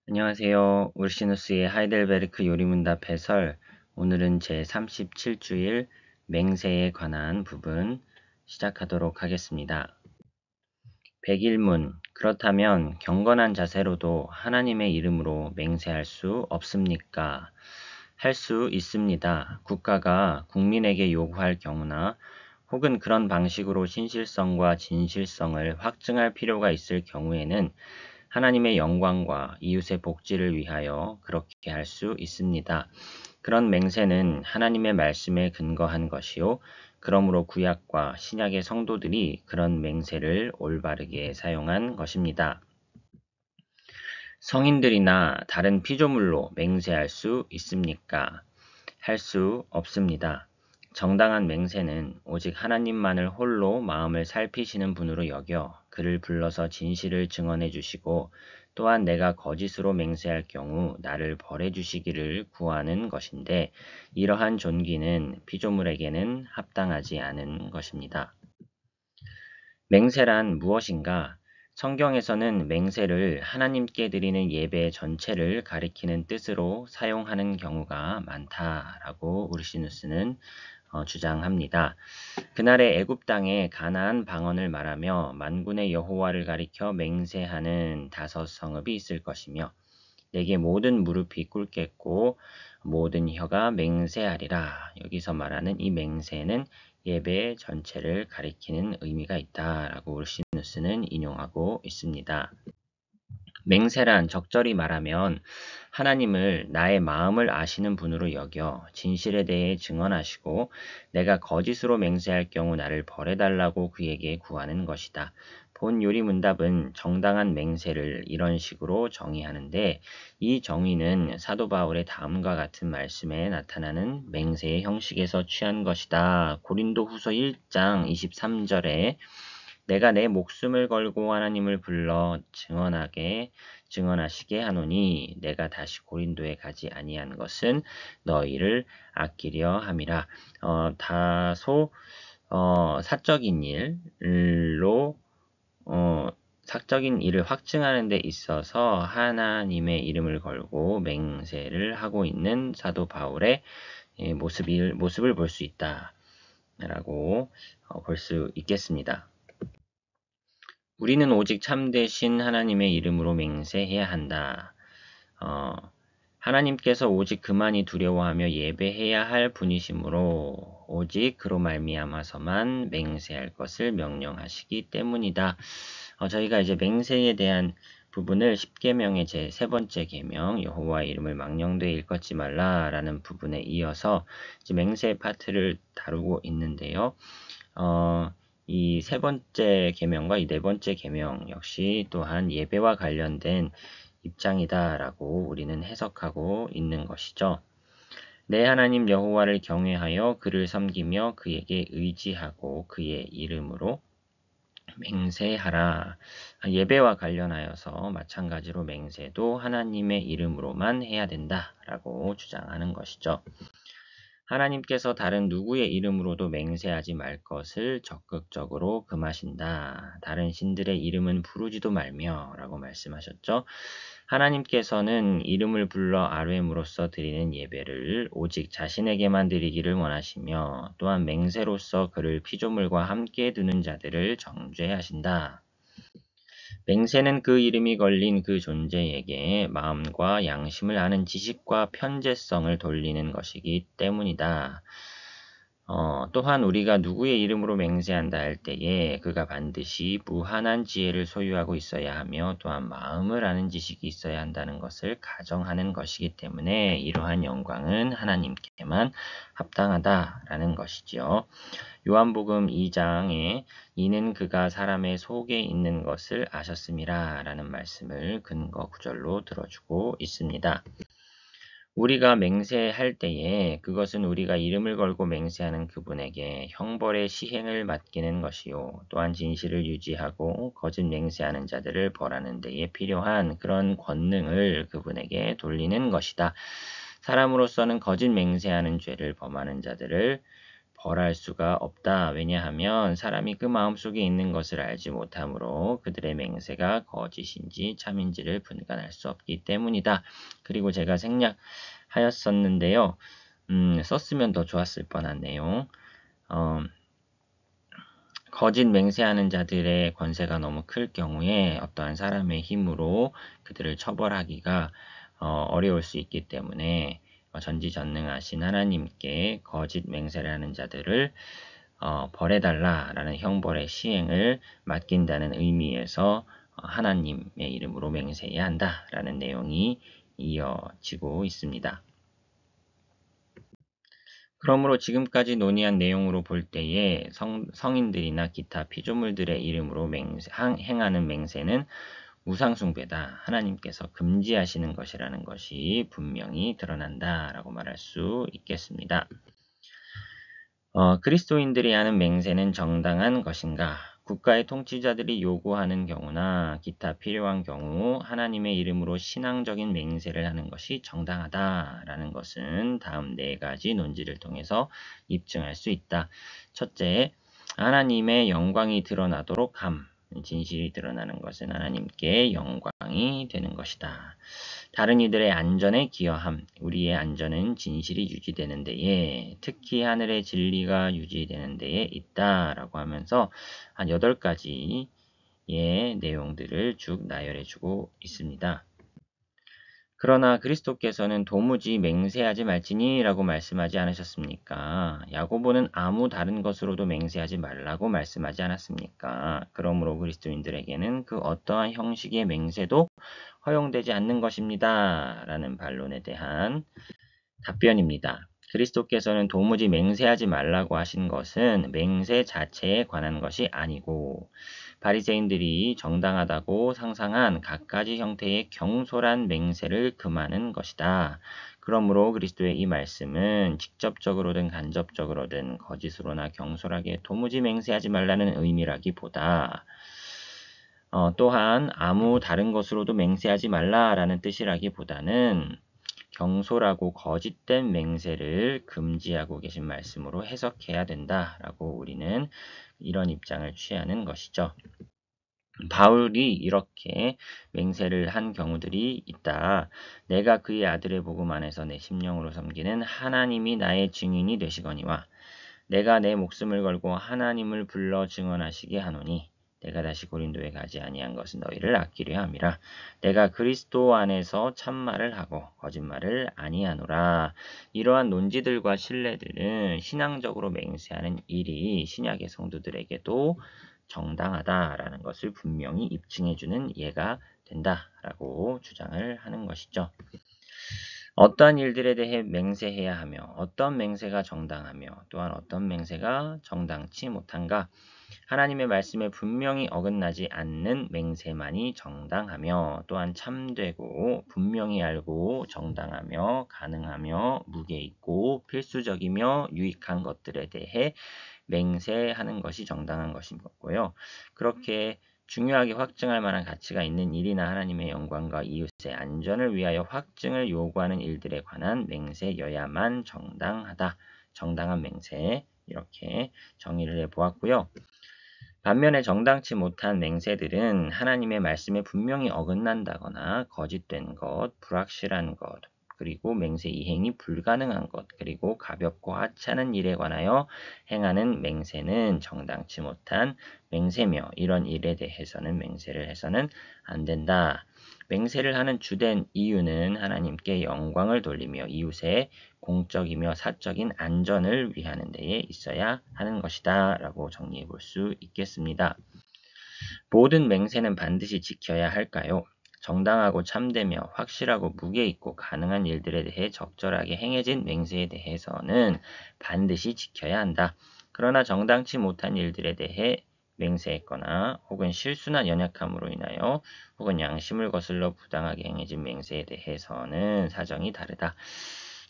안녕하세요. 울시누스의 하이델베르크 요리문답 해설. 오늘은 제37주일 맹세에 관한 부분 시작하도록 하겠습니다. 101문. 그렇다면 경건한 자세로도 하나님의 이름으로 맹세할 수 없습니까? 할 수 있습니다. 국가가 국민에게 요구할 경우나 혹은 그런 방식으로 신실성과 진실성을 확증할 필요가 있을 경우에는 하나님의 영광과 이웃의 복지를 위하여 그렇게 할 수 있습니다. 그런 맹세는 하나님의 말씀에 근거한 것이요. 그러므로 구약과 신약의 성도들이 그런 맹세를 올바르게 사용한 것입니다. 성인들이나 다른 피조물로 맹세할 수 있습니까? 할 수 없습니다. 정당한 맹세는 오직 하나님만을 홀로 마음을 살피시는 분으로 여겨 그를 불러서 진실을 증언해 주시고 또한 내가 거짓으로 맹세할 경우 나를 벌해 주시기를 구하는 것인데 이러한 존귀는 피조물에게는 합당하지 않은 것입니다. 맹세란 무엇인가? 성경에서는 맹세를 하나님께 드리는 예배 전체를 가리키는 뜻으로 사용하는 경우가 많다라고 우르시누스는 주장합니다. 그날의 애굽 땅의 가나안 방언을 말하며 만군의 여호와를 가리켜 맹세하는 5성읍이 있을 것이며 내게 모든 무릎이 꿇겠고 모든 혀가 맹세하리라. 여기서 말하는 이 맹세는 예배 전체를 가리키는 의미가 있다라고 울시누스는 인용하고 있습니다. 맹세란 적절히 말하면 하나님을 나의 마음을 아시는 분으로 여겨 진실에 대해 증언하시고 내가 거짓으로 맹세할 경우 나를 벌해달라고 그에게 구하는 것이다. 본 요리 문답은 정당한 맹세를 이런 식으로 정의하는데 이 정의는 사도 바울의 다음과 같은 말씀에 나타나는 맹세의 형식에서 취한 것이다. 고린도 후서 1장 23절에 내가 내 목숨을 걸고 하나님을 불러 증언하시게 하노니 내가 다시 고린도에 가지 아니한 것은 너희를 아끼려 함이라. 다소 사적인 일로 사적인 일을 확증하는 데 있어서 하나님의 이름을 걸고 맹세를 하고 있는 사도 바울의 모습을 볼 수 있다라고 볼 수 있겠습니다. 우리는 오직 참되신 하나님의 이름으로 맹세해야 한다. 하나님께서 오직 그만이 두려워하며 예배해야 할 분이시므로 오직 그로 말미암아서만 맹세할 것을 명령하시기 때문이다. 저희가 이제 맹세에 대한 부분을 10계명의 제 3번째 계명 여호와의 이름을 망령되이 일컫지 말라라는 부분에 이어서 이제 맹세 파트를 다루고 있는데요. 이 3번째 계명과 이 4번째 계명 역시 또한 예배와 관련된 입장이다라고 우리는 해석하고 있는 것이죠. 내 하나님 여호와를 경외하여 그를 섬기며 그에게 의지하고 그의 이름으로 맹세하라. 예배와 관련하여서 마찬가지로 맹세도 하나님의 이름으로만 해야 된다라고 주장하는 것이죠. 하나님께서 다른 누구의 이름으로도 맹세하지 말 것을 적극적으로 금하신다. 다른 신들의 이름은 부르지도 말며 라고 말씀하셨죠. 하나님께서는 이름을 불러 아뢰므로써 드리는 예배를 오직 자신에게만 드리기를 원하시며 또한 맹세로서 그를 피조물과 함께 두는 자들을 정죄하신다. 맹세는 그 이름이 걸린 그 존재에게 마음과 양심을 아는 지식과 편재성을 돌리는 것이기 때문이다. 또한 우리가 누구의 이름으로 맹세한다 할 때에 그가 반드시 무한한 지혜를 소유하고 있어야 하며 또한 마음을 아는 지식이 있어야 한다는 것을 가정하는 것이기 때문에 이러한 영광은 하나님께만 합당하다라는 것이지요. 요한복음 2장에 이는 그가 사람의 속에 있는 것을 아셨음이라 라는 말씀을 근거 구절로 들어주고 있습니다. 우리가 맹세할 때에 그것은 우리가 이름을 걸고 맹세하는 그분에게 형벌의 시행을 맡기는 것이요. 또한 진실을 유지하고 거짓 맹세하는 자들을 벌하는 데에 필요한 그런 권능을 그분에게 돌리는 것이다. 사람으로서는 거짓 맹세하는 죄를 범하는 자들을 벌할 수가 없다. 왜냐하면 사람이 그 마음속에 있는 것을 알지 못하므로 그들의 맹세가 거짓인지 참인지를 분간할 수 없기 때문이다. 그리고 제가 생략하였었는데요. 썼으면 더 좋았을 뻔한 내용. 거짓 맹세하는 자들의 권세가 너무 클 경우에 어떠한 사람의 힘으로 그들을 처벌하기가 어려울 수 있기 때문에 전지전능하신 하나님께 거짓 맹세를 하는 자들을 벌해달라라는 형벌의 시행을 맡긴다는 의미에서 하나님의 이름으로 맹세해야 한다라는 내용이 이어지고 있습니다. 그러므로 지금까지 논의한 내용으로 볼 때에 성인들이나 기타 피조물들의 이름으로 행하는 맹세는 우상숭배다. 하나님께서 금지하시는 것이라는 것이 분명히 드러난다라고 말할 수 있겠습니다. 그리스도인들이 하는 맹세는 정당한 것인가? 국가의 통치자들이 요구하는 경우나 기타 필요한 경우 하나님의 이름으로 신앙적인 맹세를 하는 것이 정당하다라는 것은 다음 4가지 논지를 통해서 입증할 수 있다. 첫째, 하나님의 영광이 드러나도록 함. 진실이 드러나는 것은 하나님께 영광이 되는 것이다. 다른 이들의 안전에 기여함. 우리의 안전은 진실이 유지되는 데에, 특히 하늘의 진리가 유지되는 데에 있다라고 하면서 한 8가지의 내용들을 쭉 나열해주고 있습니다. 그러나 그리스도께서는 도무지 맹세하지 말지니 라고 말씀하지 않으셨습니까? 야고보는 아무 다른 것으로도 맹세하지 말라고 말씀하지 않았습니까? 그러므로 그리스도인들에게는 그 어떠한 형식의 맹세도 허용되지 않는 것입니다. 라는 반론에 대한 답변입니다. 그리스도께서는 도무지 맹세하지 말라고 하신 것은 맹세 자체에 관한 것이 아니고 바리새인들이 정당하다고 상상한 갖가지 형태의 경솔한 맹세를 금하는 것이다. 그러므로 그리스도의 이 말씀은 직접적으로든 간접적으로든 거짓으로나 경솔하게 도무지 맹세하지 말라는 의미라기보다 또한 아무 다른 것으로도 맹세하지 말라라는 뜻이라기보다는 경솔하고 거짓된 맹세를 금지하고 계신 말씀으로 해석해야 된다라고 우리는 이런 입장을 취하는 것이죠. 바울이 이렇게 맹세를 한 경우들이 있다. 내가 그의 아들의 복음 안에서 내 심령으로 섬기는 하나님이 나의 증인이 되시거니와 내가 내 목숨을 걸고 하나님을 불러 증언하시게 하노니 내가 다시 고린도에 가지 아니한 것은 너희를 아끼려 함이라. 내가 그리스도 안에서 참말을 하고 거짓말을 아니하노라. 이러한 논지들과 신뢰들은 신앙적으로 맹세하는 일이 신약의 성도들에게도 정당하다라는 것을 분명히 입증해주는 예가 된다라고 주장을 하는 것이죠. 어떠한 일들에 대해 맹세해야 하며 어떤 맹세가 정당하며 또한 어떤 맹세가 정당치 못한가? 하나님의 말씀에 분명히 어긋나지 않는 맹세만이 정당하며 또한 참되고 분명히 알고 정당하며 가능하며 무게 있고 필수적이며 유익한 것들에 대해 맹세하는 것이 정당한 것이고요. 그렇게 중요하게 확증할 만한 가치가 있는 일이나 하나님의 영광과 이웃의 안전을 위하여 확증을 요구하는 일들에 관한 맹세여야만 정당하다. 정당한 맹세 이렇게 정의를 해보았고요. 반면에 정당치 못한 맹세들은 하나님의 말씀에 분명히 어긋난다거나 거짓된 것, 불확실한 것, 그리고 맹세 이행이 불가능한 것, 그리고 가볍고 하찮은 일에 관하여 행하는 맹세는 정당치 못한 맹세며 이런 일에 대해서는 맹세를 해서는 안 된다. 맹세를 하는 주된 이유는 하나님께 영광을 돌리며 이웃의 공적이며 사적인 안전을 위하는 데에 있어야 하는 것이다 라고 정리해 볼 수 있겠습니다. 모든 맹세는 반드시 지켜야 할까요? 정당하고 참되며 확실하고 무게 있고 가능한 일들에 대해 적절하게 행해진 맹세에 대해서는 반드시 지켜야 한다. 그러나 정당치 못한 일들에 대해 맹세했거나 혹은 실수나 연약함으로 인하여 혹은 양심을 거슬러 부당하게 행해진 맹세에 대해서는 사정이 다르다.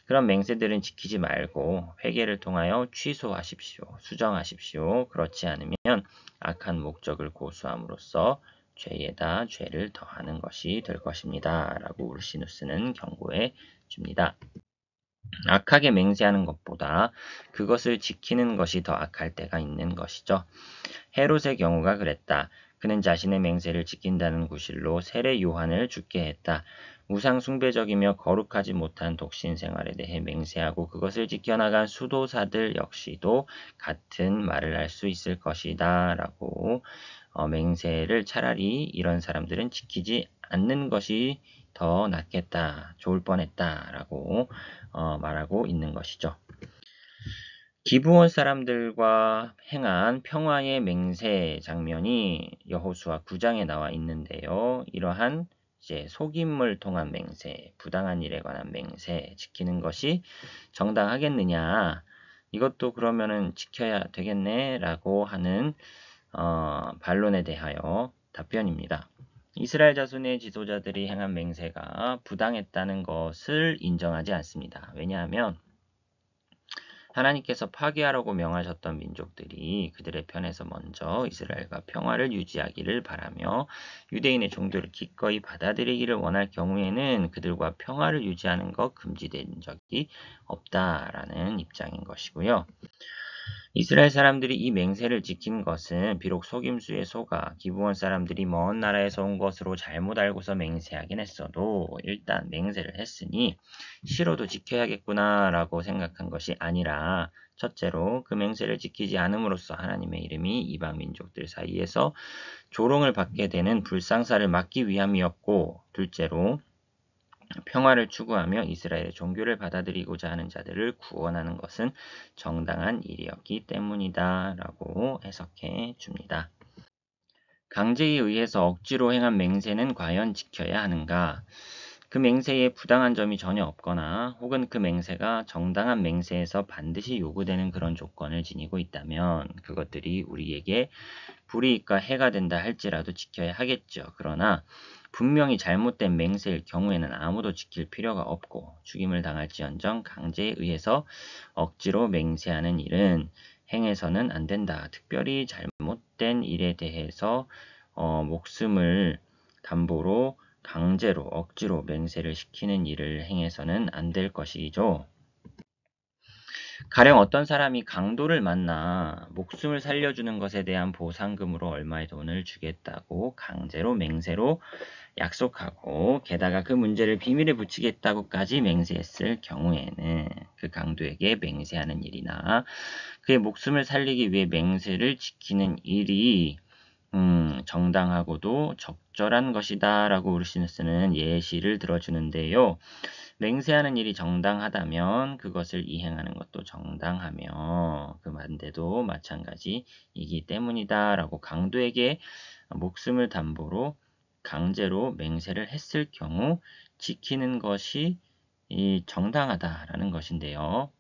그런 맹세들은 지키지 말고 회개를 통하여 취소하십시오. 수정하십시오. 그렇지 않으면 악한 목적을 고수함으로써 죄에다 죄를 더하는 것이 될 것입니다. 라고 울시누스는 경고해 줍니다. 악하게 맹세하는 것보다 그것을 지키는 것이 더 악할 때가 있는 것이죠. 헤롯의 경우가 그랬다. 그는 자신의 맹세를 지킨다는 구실로 세례 요한을 죽게 했다. 우상 숭배적이며 거룩하지 못한 독신 생활에 대해 맹세하고 그것을 지켜나간 수도사들 역시도 같은 말을 할 수 있을 것이다 라고 맹세를 차라리 이런 사람들은 지키지 않는 것이 더 낫겠다, 좋을 뻔했다 라고 말하고 있는 것이죠. 기브온 사람들과 행한 평화의 맹세 장면이 여호수아 9장에 나와 있는데요. 이러한 이제 속임을 통한 맹세, 부당한 일에 관한 맹세 지키는 것이 정당하겠느냐? 이것도 그러면은 지켜야 되겠네라고 하는 반론에 대하여 답변입니다. 이스라엘 자손의 지도자들이 행한 맹세가 부당했다는 것을 인정하지 않습니다. 왜냐하면 하나님께서 파괴하라고 명하셨던 민족들이 그들의 편에서 먼저 이스라엘과 평화를 유지하기를 바라며 유대인의 종교를 기꺼이 받아들이기를 원할 경우에는 그들과 평화를 유지하는 것 금지된 적이 없다라는 입장인 것이고요. 이스라엘 사람들이 이 맹세를 지킨 것은 비록 속임수에 속아 기브온 사람들이 먼 나라에서 온 것으로 잘못 알고서 맹세하긴 했어도 일단 맹세를 했으니 싫어도 지켜야겠구나라고 생각한 것이 아니라 첫째로 그 맹세를 지키지 않음으로써 하나님의 이름이 이방 민족들 사이에서 조롱을 받게 되는 불상사를 막기 위함이었고 둘째로 평화를 추구하며 이스라엘의 종교를 받아들이고자 하는 자들을 구원하는 것은 정당한 일이었기 때문이다 라고 해석해 줍니다. 강제에 의해서 억지로 행한 맹세는 과연 지켜야 하는가? 그 맹세에 부당한 점이 전혀 없거나 혹은 그 맹세가 정당한 맹세에서 반드시 요구되는 그런 조건을 지니고 있다면 그것들이 우리에게 불이익과 해가 된다 할지라도 지켜야 하겠죠. 그러나 분명히 잘못된 맹세일 경우에는 아무도 지킬 필요가 없고 죽임을 당할지언정 강제에 의해서 억지로 맹세하는 일은 행해서는 안 된다. 특별히 잘못된 일에 대해서 목숨을 담보로 강제로 억지로 맹세를 시키는 일을 행해서는 안 될 것이죠. 가령 어떤 사람이 강도를 만나 목숨을 살려주는 것에 대한 보상금으로 얼마의 돈을 주겠다고 강제로 맹세로 약속하고 게다가 그 문제를 비밀에 붙이겠다고까지 맹세했을 경우에는 그 강도에게 맹세하는 일이나 그의 목숨을 살리기 위해 맹세를 지키는 일이 정당하고도 적절한 것이다 라고 우르시누스는 예시를 들어주는데요. 맹세하는 일이 정당하다면 그것을 이행하는 것도 정당하며 그 반대도 마찬가지이기 때문이다 라고 강도에게 목숨을 담보로 강제로 맹세를 했을 경우 지키는 것이 정당하다라는 것인데요.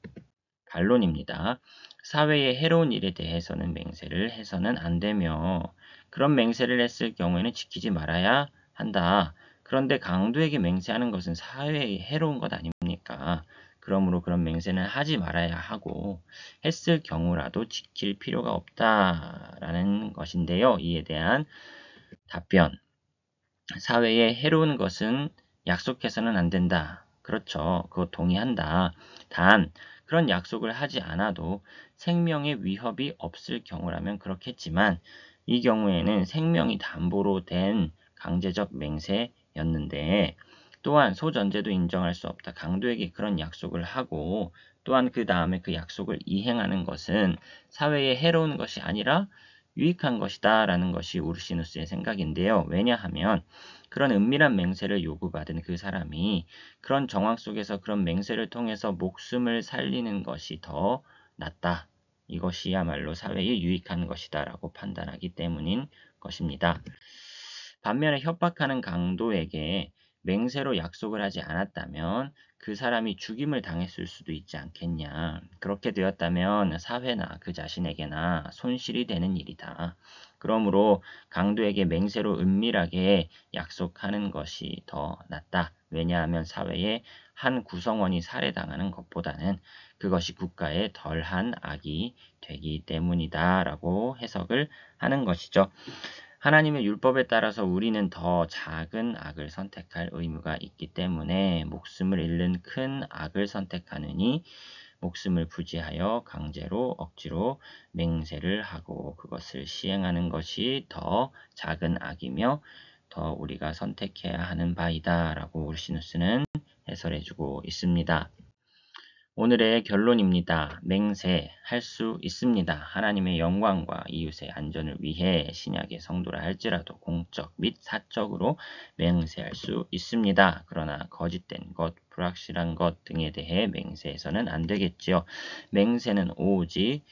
반론입니다. 사회에 해로운 일에 대해서는 맹세를 해서는 안 되며 그런 맹세를 했을 경우에는 지키지 말아야 한다. 그런데 강도에게 맹세하는 것은 사회에 해로운 것 아닙니까? 그러므로 그런 맹세는 하지 말아야 하고 했을 경우라도 지킬 필요가 없다라는 것인데요. 이에 대한 답변. 사회에 해로운 것은 약속해서는 안 된다. 그렇죠. 그거 동의한다. 단 그런 약속을 하지 않아도 생명에 위협이 없을 경우라면 그렇겠지만 이 경우에는 생명이 담보로 된 강제적 맹세였는데 또한 소전제도 인정할 수 없다. 강도에게 그런 약속을 하고 또한 그 다음에 그 약속을 이행하는 것은 사회에 해로운 것이 아니라 유익한 것이다 라는 것이 우르시누스의 생각인데요. 왜냐하면 그런 은밀한 맹세를 요구받은 그 사람이 그런 정황 속에서 그런 맹세를 통해서 목숨을 살리는 것이 더 낫다. 이것이야말로 사회에 유익한 것이다 라고 판단하기 때문인 것입니다. 반면에 협박하는 강도에게 맹세로 약속을 하지 않았다면 그 사람이 죽임을 당했을 수도 있지 않겠냐. 그렇게 되었다면 사회나 그 자신에게나 손실이 되는 일이다. 그러므로 강도에게 맹세로 은밀하게 약속하는 것이 더 낫다. 왜냐하면 사회의 한 구성원이 살해당하는 것보다는 그것이 국가에 덜한 악이 되기 때문이다 라고 해석을 하는 것이죠. 하나님의 율법에 따라서 우리는 더 작은 악을 선택할 의무가 있기 때문에 목숨을 잃는 큰 악을 선택하느니 목숨을 부지하여 강제로 억지로 맹세를 하고 그것을 시행하는 것이 더 작은 악이며 더 우리가 선택해야 하는 바이다 라고 울시누스는 해설해주고 있습니다. 오늘의 결론입니다. 맹세할 수 있습니다. 하나님의 영광과 이웃의 안전을 위해 신약의 성도라 할지라도 공적 및 사적으로 맹세할 수 있습니다. 그러나 거짓된 것, 불확실한 것 등에 대해 맹세해서는 안 되겠지요. 맹세는 오직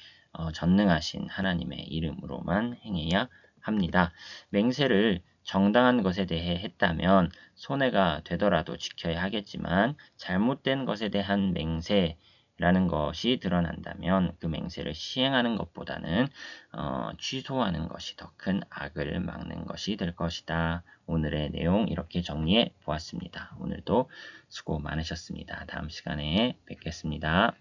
전능하신 하나님의 이름으로만 행해야 합니다. 맹세를 정당한 것에 대해 했다면 손해가 되더라도 지켜야 하겠지만 잘못된 것에 대한 맹세라는 것이 드러난다면 그 맹세를 시행하는 것보다는 취소하는 것이 더 큰 악을 막는 것이 될 것이다. 오늘의 내용 이렇게 정리해 보았습니다. 오늘도 수고 많으셨습니다. 다음 시간에 뵙겠습니다.